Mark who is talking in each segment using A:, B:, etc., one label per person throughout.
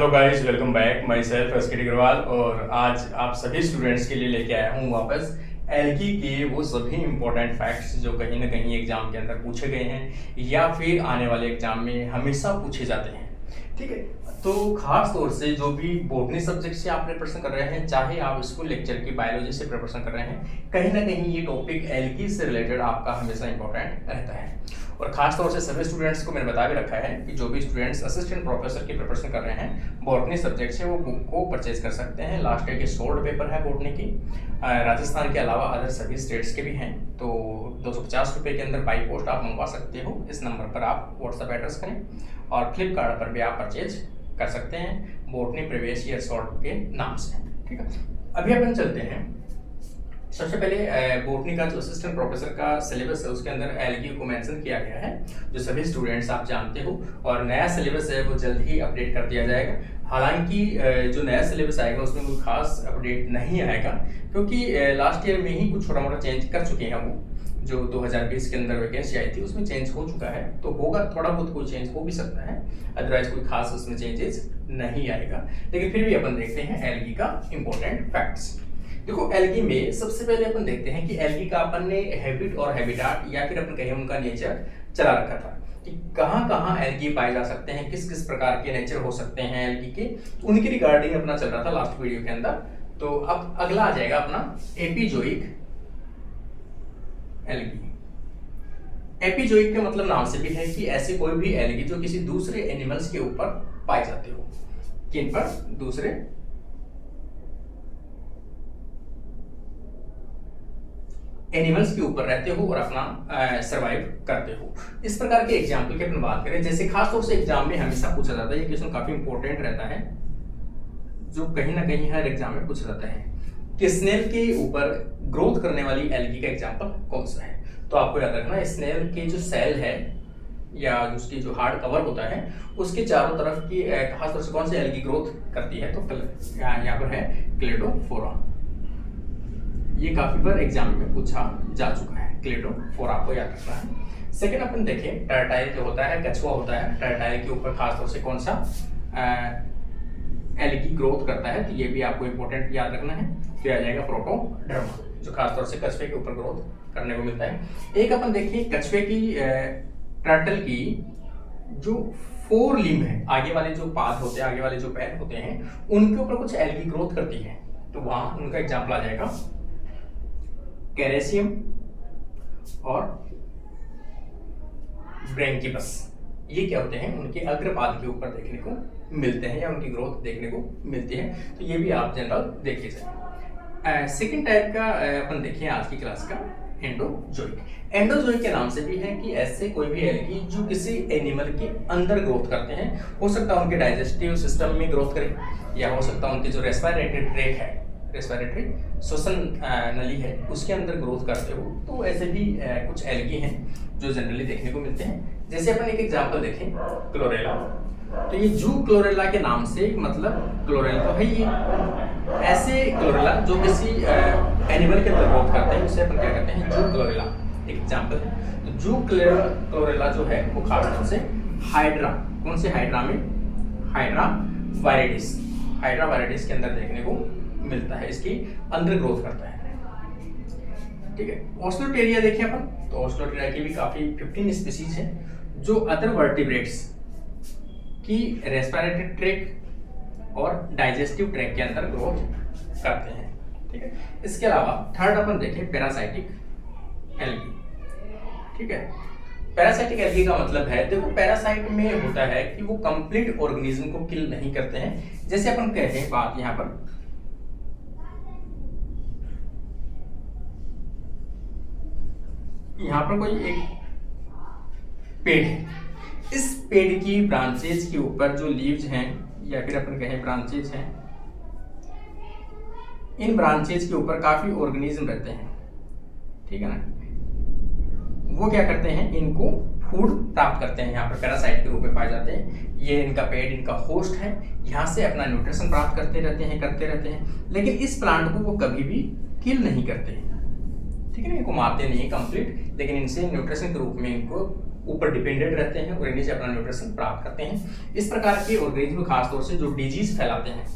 A: Hello guys, welcome back. Myself SK Agrawal और आज आप सभी स्टूडेंट्स के लिए लेके आया हूँ वापस एल्गी के वो सभी इंपॉर्टेंट फैक्ट्स जो कहीं ना कहीं एग्जाम के अंदर पूछे गए हैं या फिर आने वाले एग्जाम में हमेशा पूछे जाते हैं। ठीक है, तो खास तौर से जो भी बॉटनी सब्जेक्ट से आप प्रिपरेशन कर रहे हैं, चाहे आप स्कूल लेक्चर की बायोलॉजी से प्रिपरेशन कर रहे हैं, कहीं ना कहीं ये टॉपिक एल्गी से रिलेटेड आपका हमेशा इंपॉर्टेंट रहता है। और खास तौर से सभी स्टूडेंट्स को मैंने बता भी रखा है कि जो भी स्टूडेंट्स असिस्टेंट प्रोफेसर की प्रिपरेशन कर रहे हैं बॉटनी सब्जेक्ट से, वो बुक को परचेज कर सकते हैं। लास्ट ईयर की सोल्ड पेपर है बॉटनी की, राजस्थान के अलावा अदर सभी स्टेट्स के भी हैं। तो 250 रुपये के अंदर बाई पोस्ट आप मंगवा सकते हो। इस नंबर पर आप व्हाट्सएप एड्रेस करें और फ्लिपकार्ट पर भी आप परचेज कर सकते हैं बॉटनी प्रीवियस ईयर सॉर्ट के नाम से। ठीक है, अभी अपन चलते हैं। सबसे पहले बॉटनी का जो असिस्टेंट प्रोफेसर का सिलेबस है उसके अंदर एल्गी को मेंशन किया गया है, जो सभी स्टूडेंट्स आप जानते हो। और नया सिलेबस है वो जल्द ही अपडेट कर दिया जाएगा। हालांकि जो नया सिलेबस आएगा उसमें कोई खास अपडेट नहीं आएगा, क्योंकि लास्ट ईयर में ही कुछ छोटा मोटा चेंज कर चुके हैं। वो जो 2020 के अंदर वैकेंसी आई थी उसमें चेंज हो चुका है, तो होगा थोड़ा बहुत कोई चेंज हो भी सकता है, अदरवाइज कोई खास उसमें चेंजेस नहीं आएगा। लेकिन फिर भी अपन देखते हैं एल्गी का इंपॉर्टेंट फैक्ट्स। देखो, एल्गी में सबसे पहले अपन देखते हैं कि एल्गी का अपन ने हैबिट और हैबिटाट या फिर अपन कहें उनका नेचर चला रखा था कि कहाँ कहाँ एल्गी पाए जा सकते हैं, किस किस प्रकार के नेचर हो सकते हैं एल्गी के, उनकी रिगार्डिंग अपना चल रहा था लास्ट वीडियो के अंदर। तो अब अगला आ जाएगा अपना एपिजोइक एल्गी। एपिजोइक के मतलब नाम से भी है कि ऐसे कोई भी एल्गी जो किसी दूसरे एनिमल्स के ऊपर पाए जाते हो। किन पर? दूसरे एनिमल्स के ऊपर रहते हो और अपना सरवाइव करते हो। इस प्रकार के एग्जाम्पल की अपन बात करें, जैसे खास तौर से एग्जाम में हमेशा पूछा जाता है, ये क्वेश्चन काफी इंपॉर्टेंट रहता है, जो कहीं ना कहीं हर एग्जाम में पूछा जाता है कि स्नेल के ऊपर ग्रोथ करने वाली एल्गी का एग्जाम्पल कौन सा है। तो आपको याद रखना, स्नेल के जो सेल है या उसकी जो हार्ड कवर होता है उसके चारों तरफ की खास तौर से कौन सी एल्गी ग्रोथ करती है, तो यहाँ पर है क्लेडोफोरा। ये काफी बार एग्जाम में पूछा जा चुका है, क्लेडोफोरा को याद रखना है। सेकंड अपन देखें, टर्टाइल जो होता है, कछुआ होता है, टर्टाइल के ऊपर खास तौर से कौन सा एल्गी ग्रोथ करता है, तो ये भी आपको इंपॉर्टेंट याद रखना है। फिर आ जाएगा प्रोटोडर्मा, जो खास तौर से कछुए के ऊपर ग्रोथ करने को मिलता है। एक अपन देखिए कछुए की टर्टल की जो 4 लिम्ब है, आगे वाले जो पाद होते हैं, आगे वाले जो पैर होते हैं, उनके ऊपर कुछ एल्गी ग्रोथ करती है। तो वहां उनका एग्जाम्पल आ जाएगा कैरेसियम और ब्रैंकिपस। ये क्या होते हैं, उनके अग्रपाद के ऊपर देखने को मिलते हैं या उनकी ग्रोथ देखने को मिलती है। तो ये भी आप जनरल देख लीजिए। सेकेंड टाइप का अपन देखें आज की क्लास का, एंडोजोइक। एंडोजोइक के नाम से भी है कि ऐसे कोई भी एल्गी जो किसी एनिमल के अंदर ग्रोथ करते हैं। हो सकता है उनके डाइजेस्टिव सिस्टम में ग्रोथ करें, या हो सकता है उनके जो रेस्पिरेटरी ट्रैक है, रेस्पिरेटरी श्वसन नली है, उसके अंदर ग्रोथ करते हो। तो ऐसे भी कुछ एल्गी हैं जो जनरली देखने को मिलते हैं। जैसे अपन एक एग्जांपल देखें, क्लोरेला। तो ये जू क्लोरेला के नाम से मतलब क्लोरेला तो है ये, ऐसे क्लोरेला जो किसी एनिमल के अंदर ग्रोथ करते हैं उसे अपन क्या कहते हैं, जू क्लोरेला। एक एग्जांपल है, तो जू क्लोरेला जो है वो खास तौर से हाइड्रा, कौन से हाइड्रा में, हाइड्रा वायरिडिस, हाइड्रा वायरिडिस के अंदर देखने को मिलता है, इसकी अंदर ग्रोथ करता है। ठीक है, ऑस्लोटेरिया देखें अपन, तो ऑस्लोटेरिया की भी काफी 15 स्पीसीज है जो अदर वर्टिब्रेट्स की रेस्पिरेटरी ट्रैक और डाइजेस्टिव ट्रैक के अंदर ग्रोथ करते हैं। ठीक है, इसके अलावा थर्ड अपन देखें पैरासाइटिक एल्गी। ठीक है, पैरासाइटिक एल्गी का मतलब है, देखो पैरासाइट में होता है कि वो कंप्लीट ऑर्गेनिज्म को किल नहीं करते हैं। जैसे अपन कहते हैं बात यहाँ पर, यहाँ पर कोई एक पेड़ है, इस पेड़ की ब्रांचेज के ऊपर जो लीव्स हैं या फिर अपन कहें ब्रांचेज हैं, इन ब्रांचेज के ऊपर काफी ऑर्गेनिज्म रहते हैं। ठीक है ना, वो क्या करते हैं, इनको फूड प्राप्त करते हैं, यहाँ पर पैरासाइट के रूप में पाए जाते हैं। ये इनका पेड़, इनका होस्ट है, यहाँ से अपना न्यूट्रिशन प्राप्त करते रहते हैं। लेकिन इस प्लांट को वो कभी भी किल नहीं करते, ठीक है ना, इनको मारते नहीं कंप्लीट, लेकिन इनसे न्यूट्रिशन के रूप में इनको ऊपर डिपेंडेंट रहते हैं और इन्हीं से अपना न्यूट्रिशन प्राप्त करते हैं। इस प्रकार के ऑर्गेनिज्म खासतौर से जो डिजीज फैलाते हैं,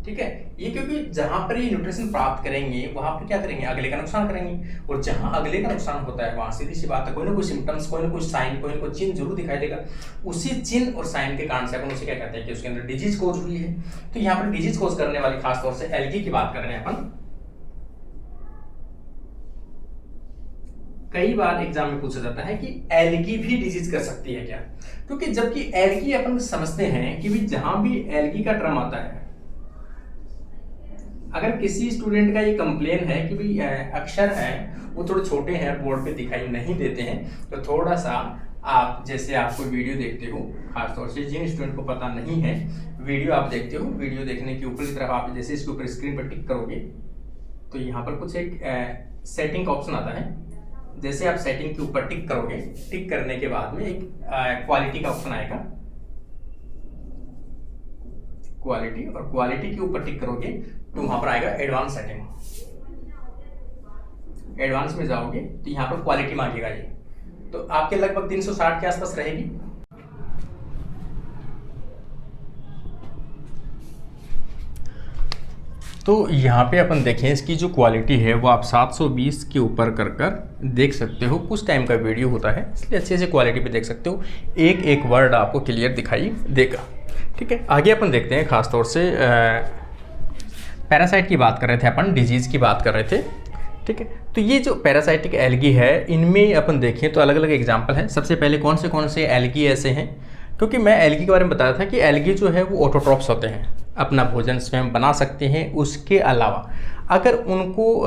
A: ठीक है, ये क्योंकि जहां पर ये न्यूट्रिशन प्राप्त करेंगे वहां पर क्या करेंगे, अगले का नुकसान करेंगे, और जहां अगले का नुकसान होता है वहां सीधी सी बात है कोई ना कोई सिम्टम्स, कोई ना कोई साइन, कोई ना कोई चिन्ह जरूर दिखाई देगा। उसी चिन्ह और साइन के कारण से अपन उसे क्या कहते हैं कि उसके अंदर डिजीज कोज हुई है। तो यहाँ पर डिजीज कोज करने वाली खासतौर से एल्गी की बात कर रहे हैं अपन। कई बार एग्जाम में पूछा जाता है कि एल्गी भी डिजीज कर सकती है क्या, क्योंकि जबकि एल्गी अपन समझते हैं कि भी जहां भी एल्गी का टर्म आता है, अगर किसी स्टूडेंट का ये कंप्लेन है कि भाई अक्षर हैं वो थोड़े छोटे हैं, बोर्ड पे दिखाई नहीं देते हैं, तो थोड़ा सा आप जैसे आप कोई वीडियो देखते हो, खासतौर से जिन स्टूडेंट को पता नहीं है, वीडियो आप देखते हो, वीडियो देखने के ऊपर की तरफ आप जैसे इसके ऊपर स्क्रीन पर टिक करोगे तो यहाँ पर कुछ एक सेटिंग का ऑप्शन आता है। जैसे आप सेटिंग के ऊपर टिक करोगे, टिक करने के बाद में एक क्वालिटी का ऑप्शन आएगा, क्वालिटी, और क्वालिटी के ऊपर टिक करोगे तो वहां पर आएगा एडवांस सेटिंग। एडवांस में जाओगे तो यहाँ पर क्वालिटी मांगेगा ये, तो आपके लगभग 360 के आसपास रहेगी। तो यहाँ पे अपन देखें इसकी जो क्वालिटी है वो आप 720 के ऊपर कर देख सकते हो। कुछ टाइम का वीडियो होता है इसलिए अच्छे से क्वालिटी पे देख सकते हो, एक एक वर्ड आपको क्लियर दिखाई देगा। ठीक है, आगे अपन देखते हैं। खासतौर से पैरासाइट की बात कर रहे थे अपन, डिजीज़ की बात कर रहे थे। ठीक है, तो ये जो पैरासाइटिक एल्गी है इनमें अपन देखें तो अलग अलग एग्जाम्पल हैं। सबसे पहले कौन से एल्गी ऐसे हैं, क्योंकि मैं एल्गी के बारे में बताया था कि एल्गी जो है वो ऑटोट्रॉप्स होते हैं, अपना भोजन स्वयं बना सकते हैं। उसके अलावा अगर उनको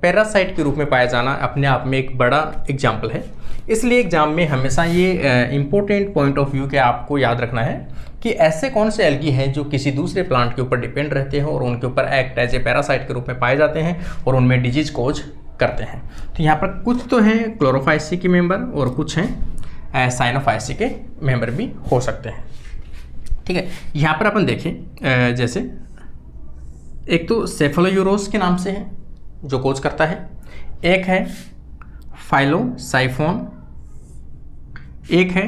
A: पैरासाइट के रूप में पाया जाना अपने आप में एक बड़ा एग्जाम्पल है। इसलिए एग्जाम में हमेशा ये इम्पोर्टेंट पॉइंट ऑफ व्यू के आपको याद रखना है कि ऐसे कौन से एल्गी हैं जो किसी दूसरे प्लांट के ऊपर डिपेंड रहते हैं और उनके ऊपर एक्ट एज ए पैरासाइट के रूप में पाए जाते हैं और उनमें डिजीज कोज करते हैं। तो यहाँ पर कुछ तो हैं क्लोरोफाइसी के मेंबर और कुछ हैं साइनोफाइसी के मेंबर भी हो सकते हैं। ठीक है, यहाँ पर अपन देखें जैसे एक तो सेफेलोयूरोस के नाम से है जो कोज करता है, एक है फाइलोसाइफोन, एक है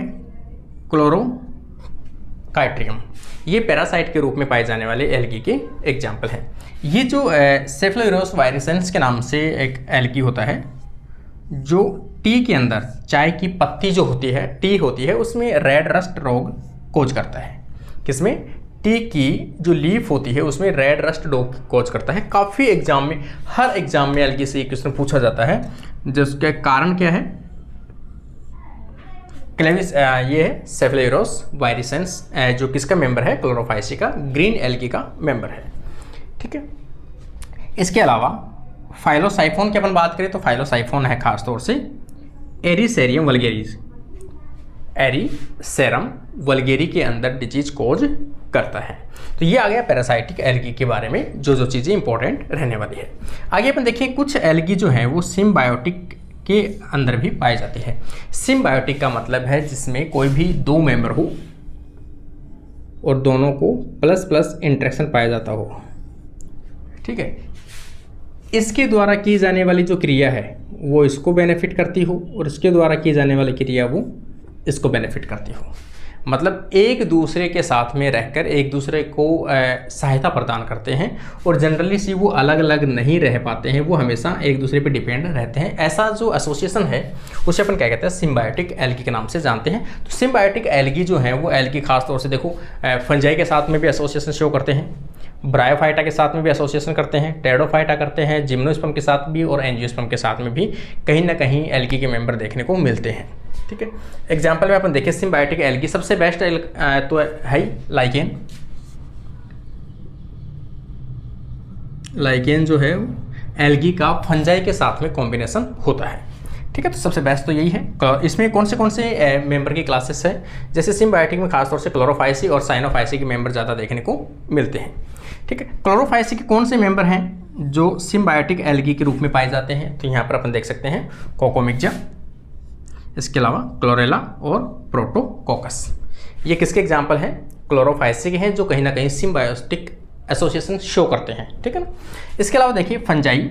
A: क्लोरोकाइट्रियम। ये पैरासाइट के रूप में पाए जाने वाले एल्गी के एग्जाम्पल हैं। ये जो सेफेलोयूरोस वायरिसेंस के नाम से एक एल्गी होता है जो टी के अंदर, चाय की पत्ती जो होती है, टी होती है, उसमें रेड रस्ट रोग कोज करता है। किसमें? टी की जो लीफ होती है उसमें रेड रस्ट रोग कोज करता है। काफ़ी एग्जाम में, हर एग्जाम में एल्गी से एक क्वेश्चन पूछा जाता है जिसका कारण क्या है? क्लेविस, ये है सेफेलोयूरोस वायरिसेंस जो किसका मेंबर है? क्लोरोफाइसी का, ग्रीन एल्गी का मेंबर है। ठीक है, इसके अलावा फाइलोसाइफोन की अपन बात करें तो फाइलोसाइफोन है खासतौर से एरिसेरियम वल्गेरिस, एरिसेरम वल्गेरी के अंदर डिजीज कोज करता है। तो ये आ गया पैरासाइटिक एल्गी के बारे में जो चीज़ें इंपॉर्टेंट रहने वाली है। आगे अपन देखिए कुछ एल्गी जो है वो सिम्बायोटिक के अंदर भी पाई जाती है। सिम्बायोटिक का मतलब है जिसमें कोई भी दो मेंबर हो और दोनों को प्लस प्लस इंटरेक्शन पाया जाता हो। ठीक है, इसके द्वारा की जाने वाली जो क्रिया है वो इसको बेनिफिट करती हो और इसके द्वारा की जाने वाली क्रिया वो इसको बेनिफिट करती हो। मतलब एक दूसरे के साथ में रहकर एक दूसरे को सहायता प्रदान करते हैं और जनरली सी वो अलग अलग नहीं रह पाते हैं, वो हमेशा एक दूसरे पे डिपेंड रहते हैं। ऐसा जो एसोसिएशन है उसे अपन क्या कहते हैं? सिम्बायोटिक एल्गी के नाम से जानते हैं। तो सिम्बायोटिक एल्गी जो है वो एल्गी खासतौर से देखो फंजाई के साथ में भी एसोसिएशन शो करते हैं, ब्रायोफाइटा के साथ में भी एसोसिएशन करते हैं, टेरोडोफाइटा करते हैं, जिम्नोस्पर्म के साथ भी और एंजियोस्पर्म के साथ में भी कहीं ना कहीं एल्गी के मेंबर देखने को मिलते हैं। ठीक है, एग्जाम्पल में अपन देखें सिम्बायोटिक एल्गी सबसे बेस्ट तो है लाइकेन। लाइकेन जो है एल्गी का फंजाई के साथ में कॉम्बिनेशन होता है। ठीक है, तो सबसे बेस्ट तो यही है। इसमें कौन से मेंबर की क्लासेस है? जैसे सिम्बायोटिक में खासतौर से क्लोरोफाइसी और साइनोफाइसी के मेंबर ज़्यादा देखने को मिलते हैं। ठीक है, क्लोरोफाइसी के कौन से मेंबर हैं जो सिम्बायोटिक एल्गी के रूप में पाए जाते हैं? तो यहाँ पर अपन देख सकते हैं कोकोमिक्जा, इसके अलावा क्लोरेला और प्रोटोकोकस। ये किसके एग्जाम्पल हैं? क्लोरोफाइसी के हैं जो कहीं ना कहीं सिम्बायोटिक एसोसिएशन शो करते हैं। ठीक है ना। इसके अलावा देखिए फंजाई,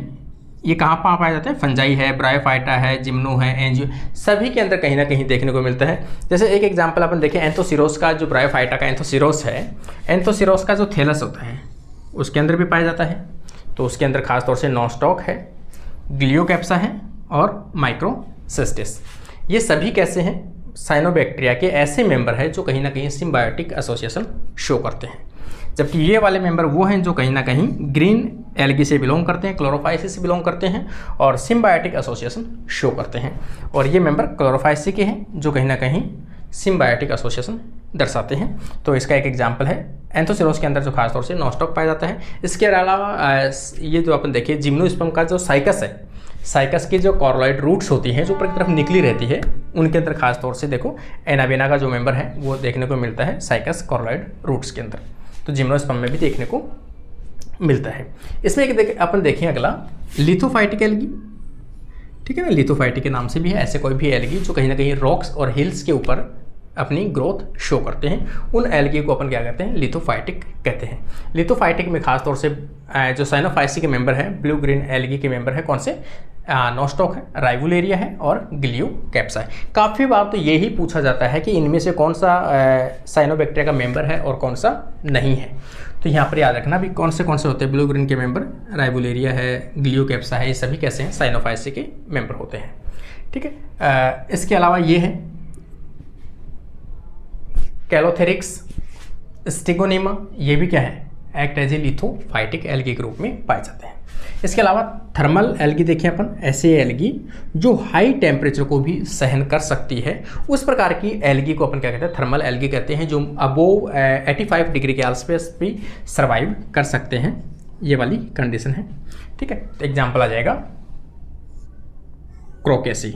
A: ये कहाँ पर पाया जाता है? फंजाई है, ब्रायोफाइटा है, जिम्नो है, एंजियो, सभी के अंदर कहीं ना कहीं देखने को मिलता है। जैसे एक एग्जांपल अपन देखें, एंथोसिरोस का जो ब्रायोफाइटा का एंथोसिरोस है, एंथोसिरोस का जो थैलस होता है उसके अंदर भी पाया जाता है। तो उसके अंदर खासतौर से नॉस्टॉक है, ग्लियोकैप्सा है और माइक्रोसिस्टिस। ये सभी कैसे हैं? साइनोबैक्टीरिया के ऐसे मेंबर हैं जो कहीं ना कहीं सिम्बायोटिक एसोसिएशन शो करते हैं। जबकि ये वाले मेंबर वो हैं जो कहीं ना कहीं ग्रीन एल्गी से बिलोंग करते हैं, क्लोरोफाइसी से बिलोंग करते हैं और सिम्बायोटिक एसोसिएशन शो करते हैं। और ये मेंबर क्लोरोफाइसी के हैं जो कहीं ना कहीं सिम्बायोटिक एसोसिएशन दर्शाते हैं। तो इसका एक एग्जाम्पल है एंथोसिरोस के अंदर जो खासतौर से नॉस्टॉक पाया जाता है। इसके अलावा ये जो अपन देखिए जिम्नोस्पर्म का जो साइकस है, साइकस की जो कॉर्लोइड रूट्स होती हैं जो ऊपर की तरफ निकली रहती है, उनके अंदर खासतौर से देखो एनाबेना का जो मेंबर है वो देखने को मिलता है साइकस कॉर्लोइड रूट्स के अंदर। तो जिम्नोस्पर्म में भी देखने को मिलता है। इसमें एक अपन देखें अगला लिथोफाइटिक एल्गी, ठीक है ना। लिथोफाइटिक के नाम से भी है ऐसे कोई भी एल्गी जो कहीं ना कहीं रॉक्स और हिल्स के ऊपर अपनी ग्रोथ शो करते हैं, उन एल्गी को अपन क्या कहते हैं? लिथोफाइटिक कहते हैं। लिथोफाइटिक में खासतौर से जो साइनोफाइसी के मेंबर हैं, ब्लू ग्रीन एल्गी के मेंबर है कौन से? नॉस्टॉक है, राइवुलेरिया है और ग्लियोकैप्सा है। काफ़ी बार तो यही पूछा जाता है कि इनमें से कौन सा साइनोबैक्टीरिया का मेंबर है और कौन सा नहीं है। तो यहाँ पर याद रखना भी कौन से होते हैं। ब्लू ग्रीन के मेंबर राइवुलेरिया है, ग्लियोकैप्सा है, ये सभी कैसे हैं? साइनोफाइसी के मेंबर होते हैं, ठीक है। इसके अलावा ये है कैलोथेरिक्स स्टिगोनेमा, ये भी क्या है? एक्ट एज ए लिथोफाइटिक एल्गी के रूप में पाए जाते हैं। इसके अलावा थर्मल एल्गी देखें अपन, ऐसे एल्गी जो हाई टेम्परेचर को भी सहन कर सकती है, उस प्रकार की एल्गी को अपन क्या कहते हैं? थर्मल एल्गी कहते हैं, जो अबोव 85 डिग्री के आसपास भी सर्वाइव कर सकते हैं। ये वाली कंडीशन है, ठीक है। तो एग्जाम्पल आ जाएगा क्रोकेसी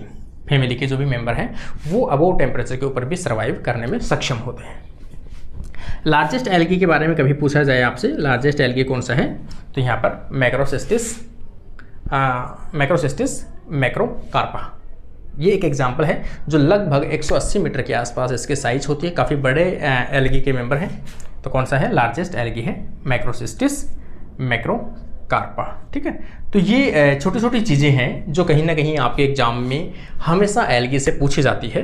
A: फैमिली के जो भी मेंबर हैं वो अबोव टेम्परेचर के ऊपर भी सर्वाइव करने में सक्षम होते हैं। लार्जेस्ट एल्गी के बारे में कभी पूछा जाए आपसे, लार्जेस्ट एल्गी कौन सा है? तो यहाँ पर मैक्रोसिस्टिस मैक्रोकार्पा, ये एक एग्जाम्पल है जो लगभग 180 मीटर के आसपास इसके साइज होती है। काफ़ी बड़े एल्गी के मेंबर हैं। तो कौन सा है? लार्जेस्ट एल्गी है मैक्रोसिस्टिस मैक्रोकार्पा, ठीक है। तो ये छोटी छोटी चीज़ें हैं जो कहीं ना कहीं आपके एग्जाम में हमेशा एल्गी से पूछी जाती है।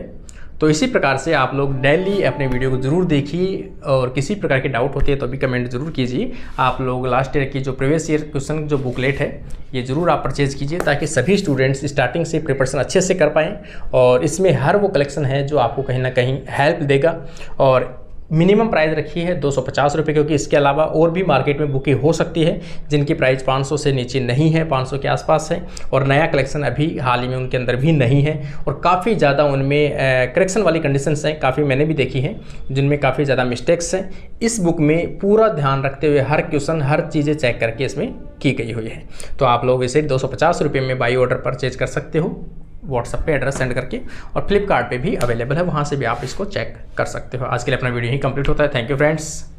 A: तो इसी प्रकार से आप लोग डेली अपने वीडियो को ज़रूर देखिए और किसी प्रकार की डाउट होती है तो अभी कमेंट ज़रूर कीजिए। आप लोग लास्ट ईयर की जो प्रीवियस ईयर क्वेश्चन जो बुकलेट है ये ज़रूर आप परचेज़ कीजिए ताकि सभी स्टूडेंट्स स्टार्टिंग से प्रिपरेशन अच्छे से कर पाएँ। और इसमें हर वो कलेक्शन है जो आपको कहीं ना कहीं हेल्प देगा। और मिनिमम प्राइस रखी है 250 रुपये, क्योंकि इसके अलावा और भी मार्केट में बुकें हो सकती है जिनकी प्राइस 500 से नीचे नहीं है, 500 के आसपास है। और नया कलेक्शन अभी हाल ही में उनके अंदर भी नहीं है और काफ़ी ज़्यादा उनमें करेक्शन वाली कंडीशंस हैं, काफ़ी मैंने भी देखी हैं जिनमें काफ़ी ज़्यादा मिस्टेक्स हैं। इस बुक में पूरा ध्यान रखते हुए हर क्वेश्चन हर चीज़ें चेक करके इसमें की गई हुई है। तो आप लोग इसे 250 रुपये में बाई ऑर्डर परचेज कर सकते हो व्हाट्सएप पे एड्रेस सेंड करके, और फ्लिपकार्ट पे भी अवेलेबल है, वहाँ से भी आप इसको चेक कर सकते हो। आज के लिए अपना वीडियो ही कंप्लीट होता है। Thank you friends.